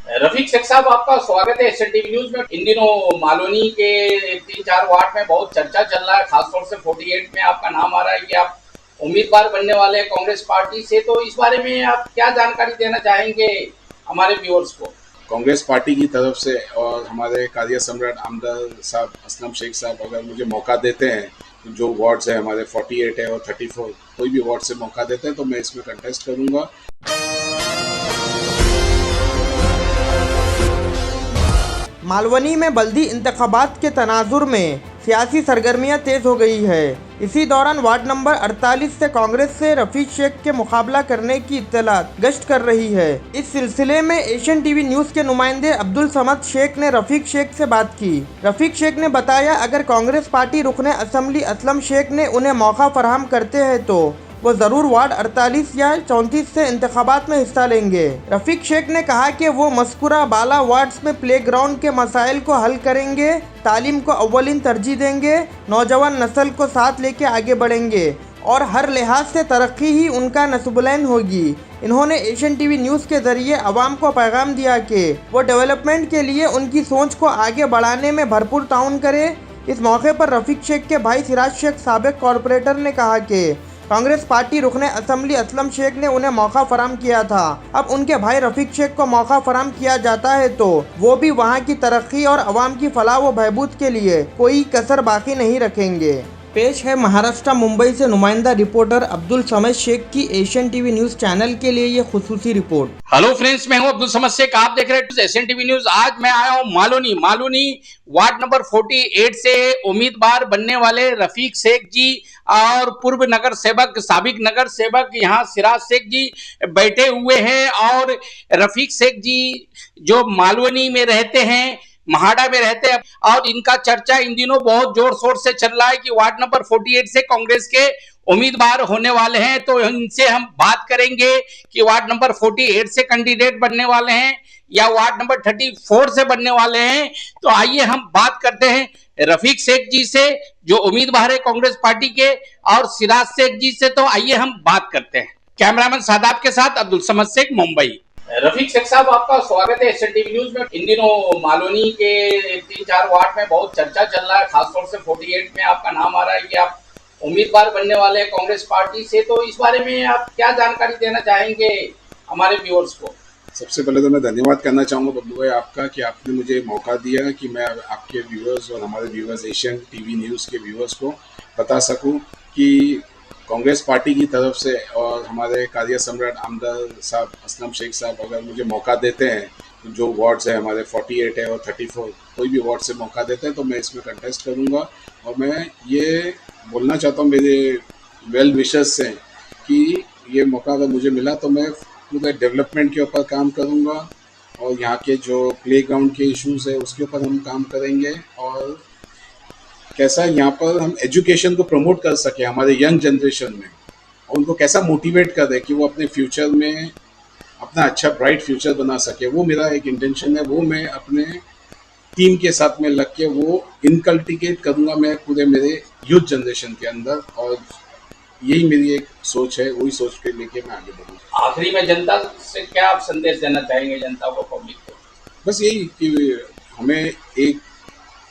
रफीक शेख साहब, आपका स्वागत है एसएन टीवी न्यूज में। इन दिनों मालोनी के 3-4 वार्ड में बहुत चर्चा चल रहा है, खासतौर से 48 में आपका नाम आ रहा है कि आप उम्मीदवार बनने वाले हैं कांग्रेस पार्टी से। तो इस बारे में आप क्या जानकारी देना चाहेंगे हमारे व्यूअर्स को? कांग्रेस पार्टी की तरफ से और हमारे कार्य सम्राट आमदार साहब असलम शेख साहब अगर मुझे मौका देते हैं, जो वार्ड्स है हमारे 48 है और 34, कोई भी वार्ड से मौका देते हैं तो मैं इसमें कंटेस्ट करूंगा। मालवनी में बल्दी इंतखाबात के तनाजुर में सियासी सरगर्मियां तेज हो गई है। इसी दौरान वार्ड नंबर 48 से कांग्रेस से रफीक शेख के मुकाबला करने की इत्तलात गश्त कर रही है। इस सिलसिले में एशियन टीवी न्यूज के नुमाइंदे अब्दुल समद शेख ने रफीक शेख से बात की। रफीक शेख ने बताया, अगर कांग्रेस पार्टी रुकने असम्बली असलम शेख ने उन्हें मौका फराहम करते हैं तो वो ज़रूर वार्ड 48 या 34 से इंतखाबात में हिस्सा लेंगे। रफीक शेख ने कहा कि वो मज़कूरा बाला वार्ड्स में प्लेग्राउंड के मसाइल को हल करेंगे, तालीम को अव्वलीन तरजीह देंगे, नौजवान नस्ल को साथ लेके आगे बढ़ेंगे और हर लिहाज से तरक्की ही उनका नस्बुलैन होगी। इन्होंने एशियन टीवी न्यूज़ के ज़रिए आवाम को पैगाम दिया कि वो डेवलपमेंट के लिए उनकी सोच को आगे बढ़ाने में भरपूर ताउन करे। इस मौके पर रफीक शेख के भाई सिराज शेख साबिक कॉरपोरेटर ने कहा कि कांग्रेस पार्टी रुकने असम्बली असलम शेख ने उन्हें मौका फराहम किया था, अब उनके भाई रफीक शेख को मौका फराहम किया जाता है तो वो भी वहां की तरक्की और अवाम की फलाह व बहबूद के लिए कोई कसर बाकी नहीं रखेंगे। पेश है महाराष्ट्र मुंबई से नुमाइंदा रिपोर्टर अब्दुल समद शेख की एशियन टीवी न्यूज चैनल के लिए ये खुसूसी रिपोर्ट। हेलो फ्रेंड्स, मैं हूं अब्दुल समद शेख, आप देख रहे हैं एशियन टीवी न्यूज। आज मैं आया हूं मालोनी वार्ड नंबर 48 से उम्मीदवार बनने वाले रफीक शेख जी और पूर्व नगर सेवक साबिक नगर सेवक यहां सिराज शेख जी बैठे हुए हैं। और रफीक शेख जी जो मालवनी में रहते हैं, महाड़ा में रहते हैं, और इनका चर्चा इन दिनों बहुत जोर शोर से चल रहा है कि वार्ड नंबर 48 से कांग्रेस के उम्मीदवार होने वाले हैं। तो इनसे हम बात करेंगे कि वार्ड नंबर 48 से कैंडिडेट बनने वाले हैं या वार्ड नंबर 34 से बनने वाले हैं। तो आइए हम बात करते हैं रफीक शेख जी से, जो उम्मीदवार है कांग्रेस पार्टी के, और सिराज शेख जी से। तो आइए हम बात करते हैं। कैमरामैन सादाब के साथ अब्दुल समद शेख, मुंबई। रफीक शेख साहब, आपका स्वागत है एसएन टीवी न्यूज में। इन दिनों मालोनी के 3-4 वार्ड में बहुत चर्चा चल रहा है, खासतौर से 48 में आपका नाम आ रहा है कि आप उम्मीदवार बनने वाले हैं कांग्रेस पार्टी से। तो इस बारे में आप क्या जानकारी देना चाहेंगे हमारे व्यूअर्स को? सबसे पहले तो मैं धन्यवाद करना चाहूँगा बब्लू भाई आपका कि आपने मुझे मौका दिया कि मैं आपके व्यूअर्स और हमारे व्यूअर्स एशियन टीवी न्यूज़ के व्यूअर्स को बता सकूं कि कांग्रेस पार्टी की तरफ से और हमारे कार्य सम्राट आमदार साहब असलम शेख साहब अगर मुझे मौका देते हैं, जो वार्ड्स है हमारे 48 है और 34, कोई भी वार्ड से मौका देते हैं तो मैं इसमें कंटेस्ट करूँगा। और मैं ये बोलना चाहता हूँ मेरे वेल विशर्स से कि ये मौका अगर मुझे मिला तो मैं पूरे डेवलपमेंट के ऊपर काम करूँगा और यहाँ के जो प्लेग्राउंड के इश्यूज़ है उसके ऊपर हम काम करेंगे और कैसा यहाँ पर हम एजुकेशन को प्रमोट कर सकें हमारे यंग जनरेशन में, और उनको कैसा मोटिवेट करें कि वो अपने फ्यूचर में अपना अच्छा ब्राइट फ्यूचर बना सके। वो मेरा एक इंटेंशन है, वो मैं अपने टीम के साथ में लग के वो इनकल्टिकेट करूँगा मैं पूरे मेरे यूथ जनरेशन के अंदर, और यही मेरी एक सोच है, वही सोच के लेके मैं आगे बढ़ूँगा। आखिरी में जनता से क्या आप संदेश देना चाहेंगे, जनता को, पब्लिक को? बस यही कि हमें एक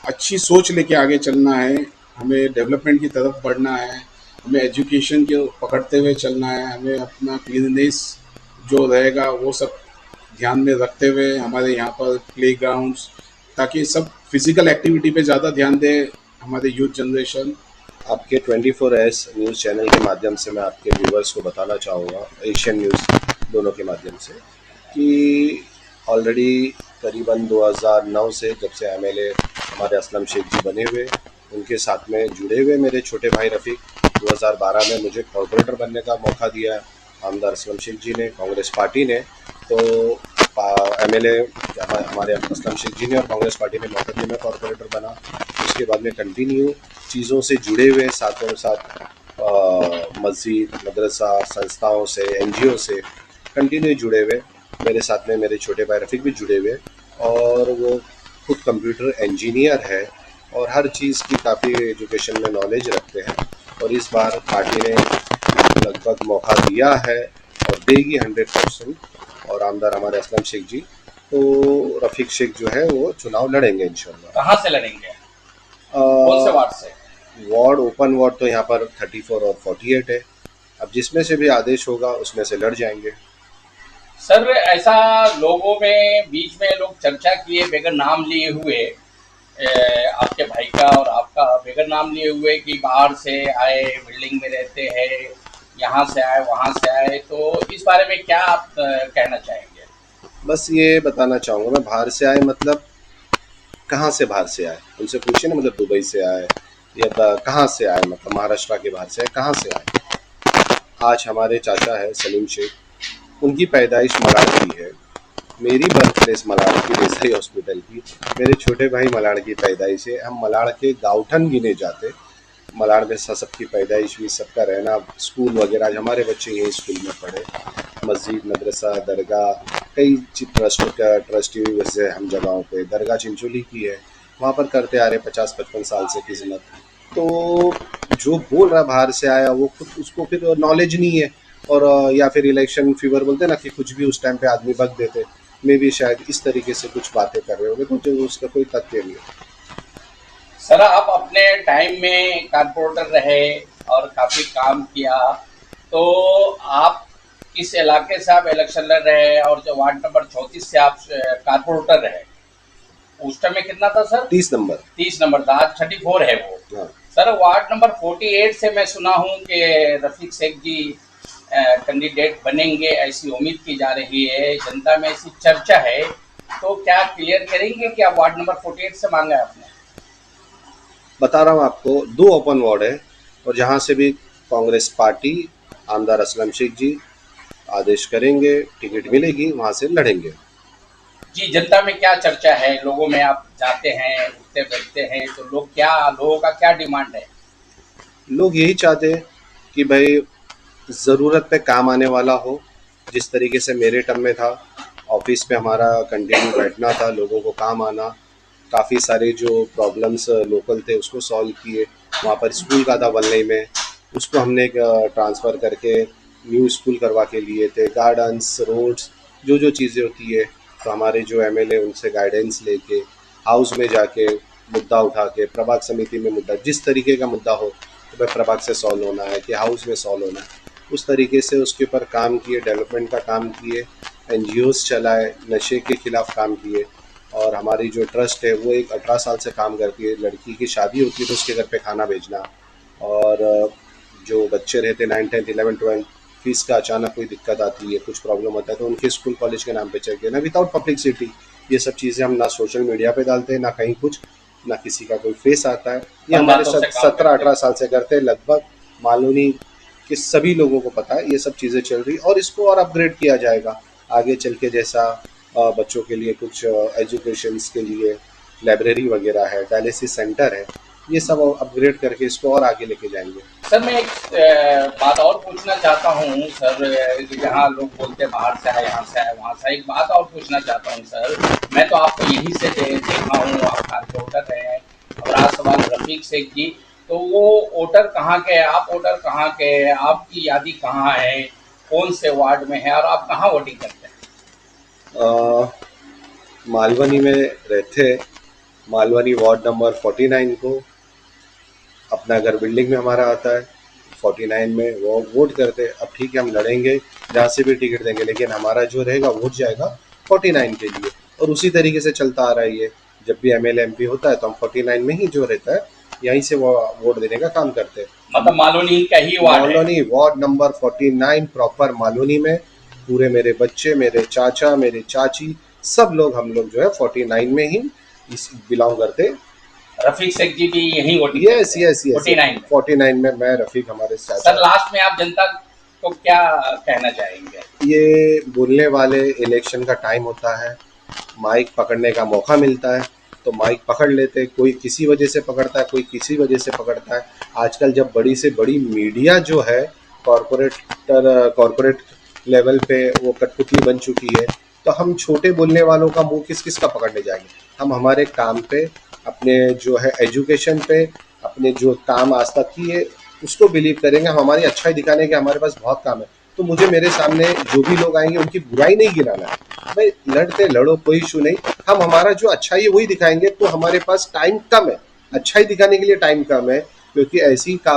अच्छी सोच लेके आगे चलना है, हमें डेवलपमेंट की तरफ बढ़ना है, हमें एजुकेशन के पकड़ते हुए चलना है, हमें अपना क्लीननेस जो रहेगा वो सब ध्यान में रखते हुए हमारे यहाँ पर प्लेग्राउंड्स, ताकि सब फिजिकल एक्टिविटी पे ज़्यादा ध्यान दे हमारे यूथ जनरेशन। आपके 24S न्यूज़ चैनल के माध्यम से मैं आपके व्यूवर्स को बताना चाहूँगा, एशियन न्यूज़ दोनों के माध्यम से, कि ऑलरेडी करीबन 2009 से जब से एमएलए हमारे असलम शेख जी बने हुए, उनके साथ में जुड़े हुए मेरे छोटे भाई रफ़ीक, 2012 में मुझे कॉर्पोरेटर बनने का मौका दिया आमदार असलम शेख जी ने, कांग्रेस पार्टी ने। तो एमएलए हमारे असलम शेख जी ने और कांग्रेस पार्टी ने मौका दिया, मैं कॉर्पोरेटर बना। उसके बाद में कंटिन्यू चीज़ों से जुड़े हुए, साथों साथ मस्जिद, मदरसा, संस्थाओं से, NGO से कंटिन्यू जुड़े हुए। मेरे साथ में मेरे छोटे भाई रफ़ीक भी जुड़े हुए, और वो खुद कंप्यूटर इंजीनियर है और हर चीज़ की काफ़ी एजुकेशन में नॉलेज रखते हैं। और इस बार पार्टी ने लगभग मौका दिया है और देगी 100%। और आमदार हमारे असलम शेख जी तो रफीक शेख जो है वो चुनाव लड़ेंगे इंशाल्लाह। कहाँ से लड़ेंगे, कौन से वार्ड से? वार्ड ओपन वार्ड तो यहाँ पर 34 और 48 है। अब जिसमें से भी आदेश होगा उसमें से लड़ जाएंगे। सर ऐसा लोगों में बीच में लोग चर्चा किए बगैर नाम लिए हुए, आपके भाई का और आपका, बगैर नाम लिए हुए कि बाहर से आए, बिल्डिंग में रहते हैं, यहाँ से आए वहाँ से आए, तो इस बारे में क्या आप कहना चाहेंगे? बस ये बताना चाहूँगा मैं, बाहर से आए मतलब कहाँ से बाहर से आए, उनसे पूछिए ना, मतलब दुबई से आए या कहाँ से आए, मतलब महाराष्ट्र के बाहर से आए, कहाँ से आए। आज हमारे चाचा है सलीम शेख, उनकी पैदाइश मलाड़ की है, मेरी बर्थ प्लेस मलाड़ की देसाई हॉस्पिटल की, मेरे छोटे भाई मलाड़ की पैदाइश है। हम मलाड़ के गाँवठन गिने जाते, मलाड़ में सबकी पैदाइश हुई, सबका रहना, स्कूल वगैरह, आज हमारे बच्चे यही स्कूल में पढ़े, मस्जिद, मदरसा, दरगाह, कई ट्रस्टी वैसे हम जगहों पे, दरगाह चिंचोली की है, वहाँ पर करते आ रहे 50-55 साल से खिदमत। तो जो बोल रहा बाहर से आया वो खुद, उसको फिर नॉलेज नहीं है, और या फिर इलेक्शन फीवर बोलते ना कि कुछ भी उस टाइम पे आदमी बक देते, मे भी शायद इस तरीके से कुछ बातें कर रहे होंगे, तो उसका कोई तथ्य नहीं है। सर आप अपने टाइम में कारपोरेटर रहे और काफ़ी काम किया, तो आप किस इलाके से आप इलेक्शन लड़ रहे हैं, और जो वार्ड नंबर 34 से आप कारपोरेटर रहे, उस टाइम में कितना था सर? 30 नंबर। 30 नंबर था, आज 34 है वो। हाँ। सर वार्ड नंबर 48 से मैं सुना हूँ कि रफीक शेख जी कैंडिडेट बनेंगे, ऐसी उम्मीद की जा रही है, जनता में ऐसी चर्चा है, तो क्या क्लियर करेंगे कि आप वार्ड नंबर 48 से मांगा है आपने? बता रहा हूँ आपको, 2 ओपन वार्ड है, और जहाँ से भी कांग्रेस पार्टी आमदार असलम शेख जी आदेश करेंगे, टिकट मिलेगी, वहाँ से लड़ेंगे। जी, जनता में क्या चर्चा है, लोगों में आप जाते हैं, उठते बैठते हैं, तो लोगों का क्या डिमांड है? लोग यही चाहते हैं कि भाई ज़रूरत पे काम आने वाला हो, जिस तरीके से मेरे टर्म में था, ऑफिस में हमारा कंटिन्यू बैठना था, लोगों को काम आना, काफ़ी सारे जो प्रॉब्लम्स लोकल थे उसको सॉल्व किए। वहाँ पर स्कूल का था वनलई में, उसको हमने ट्रांसफ़र करके न्यू स्कूल करवा के लिए थे, गार्डन्स, रोड्स, जो चीज़ें होती है, तो हमारे जो एमएलए उनसे गाइडेंस लेके हाउस में जाके मुद्दा उठा के, प्रभाग समिति में मुद्दा, जिस तरीके का मुद्दा हो तो भाई प्रभाग से सॉल्व होना है कि हाउस में सॉल्व होना है, उस तरीके से उसके ऊपर काम किए, डेवलपमेंट का काम किए, एनजीओज़ चलाए, नशे के खिलाफ काम किए। और हमारी जो ट्रस्ट है वो एक 18 साल से काम करती है, लड़की की शादी होती है तो उसके घर पे खाना भेजना, और जो बच्चे रहते 9, 10, 11, 12, फीस का अचानक कोई दिक्कत आती है, कुछ प्रॉब्लम होता है तो उनके स्कूल कॉलेज के नाम पे चेक देना विदाउट पब्लिसिटी। ये सब चीज़ें हम ना सोशल मीडिया पे डालते हैं, ना कहीं कुछ, ना किसी का कोई फेस आता है, ये हमारे 17-18 साल से करते हैं, लगभग मालूनी कि सभी लोगों को पता है ये सब चीज़ें चल रही, और इसको और अपग्रेड किया जाएगा आगे चल के, जैसा बच्चों के लिए कुछ एजुकेशंस के लिए लाइब्रेरी वगैरह है, डायलिसिस सेंटर है, ये सब अपग्रेड करके इसको और आगे लेके जाएंगे। सर मैं एक बात और पूछना चाहता हूँ सर, कि जहाँ लोग बोलते हैं बाहर से आए, यहाँ से आए, वहाँ से, एक बात और पूछना चाहता हूँ सर, मैं तो आपको यहीं से देखा हूँ, आप कारपोरेटर हैं, और आज सवाल रफीक शेख जी, तो वो वोटर कहाँ के, आप वोटर कहाँ के, आपकी यादी कहाँ है, कौन से वार्ड में है, और आप कहाँ वोटिंग करते हैं? मालवनी में रहते, मालवनी वार्ड नंबर 49 को, अपना घर बिल्डिंग में हमारा आता है, 49 में वो वोट करते। अब ठीक है, हम लड़ेंगे, जहाँ से भी टिकट देंगे, लेकिन हमारा जो रहेगा वोट जाएगा 49 के लिए, और उसी तरीके से चलता आ रहा है ये। जब भी एमएलए एमपी होता है तो हम 49 में ही जो रहता है यहीं से वो वोट देने का काम करते हैं। मतलब मालवनी का ही वार्ड है? Malvani ward number 49 proper Malvani में, पूरे मेरे बच्चे, मेरे चाचा, मेरे चाची, सब लोग, हम लोग जो है 49 में ही बिलोंग करते। रफीक शेख जी भी यही वोटिंग? यस 49 में मैं, रफीक हमारे साथ। सर लास्ट में आप जनता को क्या कहना चाहेंगे? ये बोलने वाले, इलेक्शन का टाइम होता है, माइक पकड़ने का मौका मिलता है तो माइक पकड़ लेते, कोई किसी वजह से पकड़ता है, कोई किसी वजह से पकड़ता है। आजकल जब बड़ी से बड़ी मीडिया जो है कॉरपोरेट लेवल पे वो कठपुतली बन चुकी है, तो हम छोटे बोलने वालों का मुंह किस का पकड़ने जाएंगे। हम हमारे काम पे, अपने जो है एजुकेशन पे, अपने जो काम आज तक किए उसको बिलीव करेंगे। हम हमारी अच्छाई दिखाने के हमारे पास बहुत काम है, तो मुझे मेरे सामने जो भी लोग आएंगे उनकी बुराई नहीं गिनाना है। भाई लड़ते लड़ो, कोई इशू नहीं। हम हमारा जो अच्छाई है वही दिखाएंगे। तो हमारे पास टाइम कम है, अच्छाई दिखाने के लिए टाइम कम है, क्योंकि ऐसी का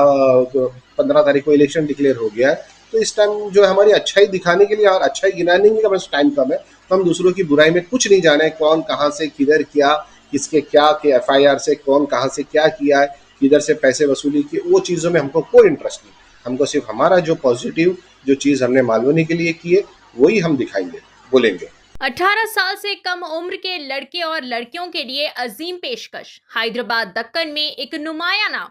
15 तारीख को इलेक्शन डिक्लेयर हो गया है। तो इस टाइम जो है हमारी अच्छाई दिखाने के लिए और अच्छाई गिनाने के लिए बस टाइम कम है। तो हम दूसरों की बुराई में कुछ नहीं जाने, कौन कहाँ से किधर क्या, किसके क्या के FIR से कौन कहाँ से क्या किया है, किधर से पैसे वसूली की, वो चीज़ों में हमको कोई इंटरेस्ट नहीं। हमको सिर्फ हमारा जो पॉजिटिव जो चीज़ हमने मालवनी के लिए की है वही हम दिखाएंगे, बोलेंगे। 18 साल से कम उम्र के लड़के और लड़कियों के लिए अजीम पेशकश। हैदराबाद दक्कन में एक नुमाया नाम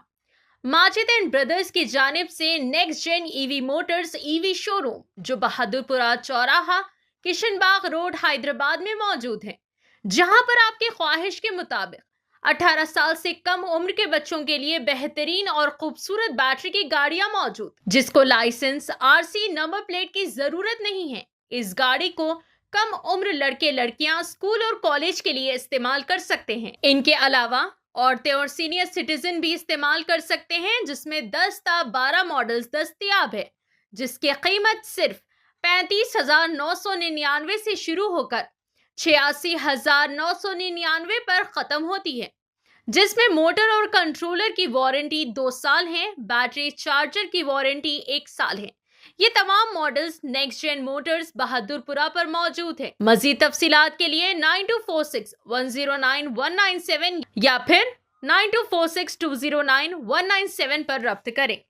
माजिद एंड ब्रदर्स की जानिब से next gen EV motors EV showroom, जो बहादुरपुरा चौराहा किशनबाग रोड हैदराबाद में मौजूद है, जहां पर आपकी ख्वाहिश के मुताबिक 18 साल से कम उम्र के बच्चों के लिए बेहतरीन और खूबसूरत बैटरी की गाड़ियां मौजूद, जिसको लाइसेंस RC नंबर प्लेट की जरूरत नहीं है। इस गाड़ी को कम उम्र लड़के लड़कियां स्कूल और कॉलेज के लिए इस्तेमाल कर सकते हैं। इनके अलावा औरतें और सीनियर सिटीजन भी इस्तेमाल कर सकते हैं, जिसमें 10 ता 12 मॉडल्स दस्तयाब है, जिसकी कीमत सिर्फ 35,999 से शुरू होकर 86,999 पर खत्म होती है, जिसमें मोटर और कंट्रोलर की वारंटी 2 साल है, बैटरी चार्जर की वारंटी 1 साल है। ये तमाम models next gen motors Bahadurpura पर मौजूद है। मजीद तफसीलात के लिए 9246109197 या फिर 9246209197 पर रब्त करें।